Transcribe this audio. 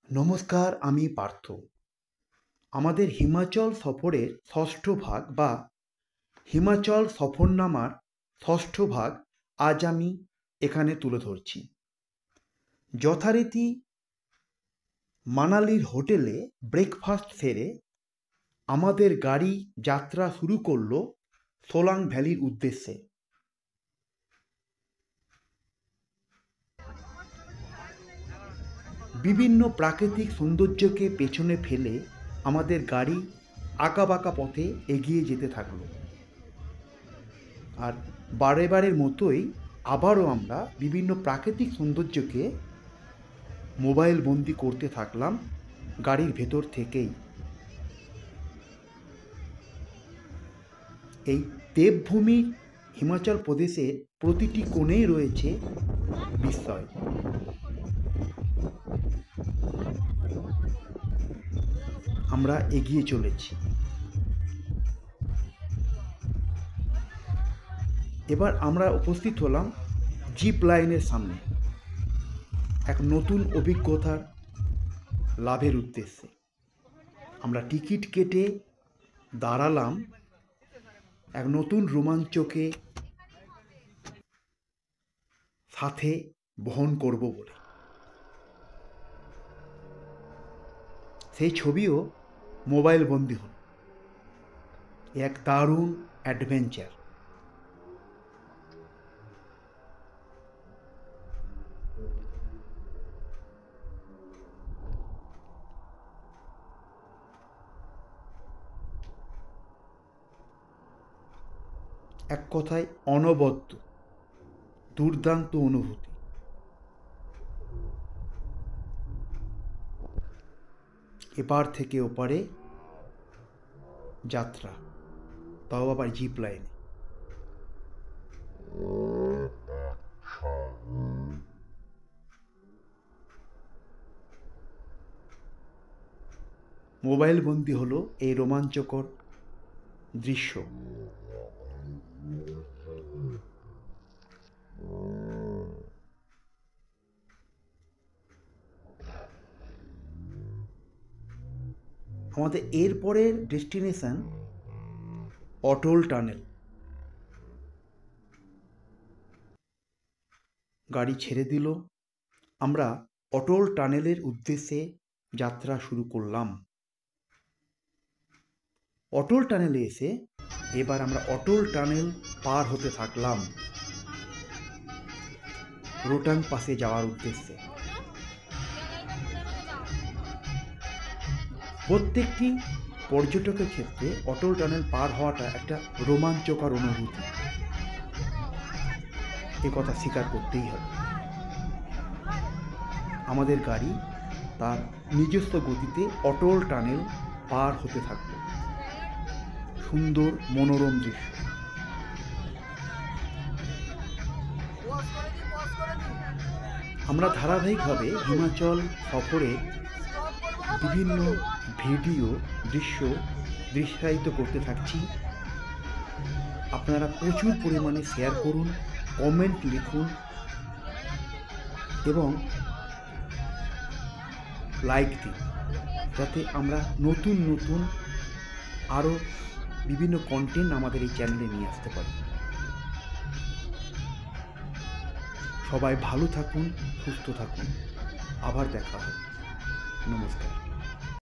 নমস্কার, আমি পার্থ। আমাদের হিমাচল সফরের ষষ্ঠ ভাগ বা হিমাচল সফরনামার ষষ্ঠ ভাগ আজ আমি এখানে তুলে ধরছি। যথারীতি মানালির হোটেলে ব্রেকফাস্ট সেরে আমাদের গাড়ি যাত্রা শুরু করলো সোলাং ভ্যালির উদ্দেশ্যে। বিভিন্ন প্রাকৃতিক সৌন্দর্যকে পেছনে ফেলে আমাদের গাড়ি আঁকাবাঁকা পথে এগিয়ে যেতে থাকলো। আর বারেবারের মতোই আবারও আমরা বিভিন্ন প্রাকৃতিক সৌন্দর্যকে মোবাইল বন্দি করতে থাকলাম গাড়ির ভেতর থেকেই। এই দেবভূমি হিমাচল প্রদেশের প্রতিটি কোণেই রয়েছে বিস্ময়। আমরা এগিয়ে চলেছি। এবার আমরা উপস্থিত হলাম জিপ লাইনের সামনে এক নতুন অভিজ্ঞতার লাভের উদ্দেশ্যে। আমরা টিকিট কেটে দাঁড়ালাম এক নতুন রোমাঞ্চকে সাথে বহন করব বলে। সেই ছবিও মোবাইল বন্দি হল। এক দারুণ অ্যাডভেঞ্চার। এক কথায় অনবদ্য দুর্দান্ত অনুভূতি। এপার থেকে ওপারে যাত্রা, তাও আবার জিপ লাইনে। মোবাইল বন্দি হলো এই রোমাঞ্চকর দৃশ্য। আমাদের এরপরের ডেস্টিনেশন অটল টানেল। গাড়ি ছেড়ে দিল, আমরা অটল টানেলের উদ্দেশ্যে যাত্রা শুরু করলাম। অটল টানেলে এসে এবার আমরা অটল টানেল পার হতে থাকলাম রোটাং পাসে যাওয়ার উদ্দেশ্যে। প্রত্যেকটি পর্যটকের ক্ষেত্রে অটল টানেল পার হওয়াটা একটা রোমাঞ্চকর অনুভূতি, এ কথা স্বীকার করতেই হবে। আমাদের গাড়ি তার নিজস্ব গতিতে অটল টানেল পার হতে থাকল। সুন্দর মনোরম দৃশ্য। আমরা ধারাবাহিকভাবে হিমাচল সফরে বিভিন্ন ভিডিও দৃশ্যায়িত করতে থাকছি। আপনারা প্রচুর পরিমাণে শেয়ার করুন, কমেন্ট লিখুন এবং লাইক দিন, যাতে আমরা নতুন নতুন আরও বিভিন্ন কন্টেন্ট আমাদের এই চ্যানেলে নিয়ে আসতে পারি। সবাই ভালো থাকুন, সুস্থ থাকুন। আবার দেখা হবে। নমস্কার।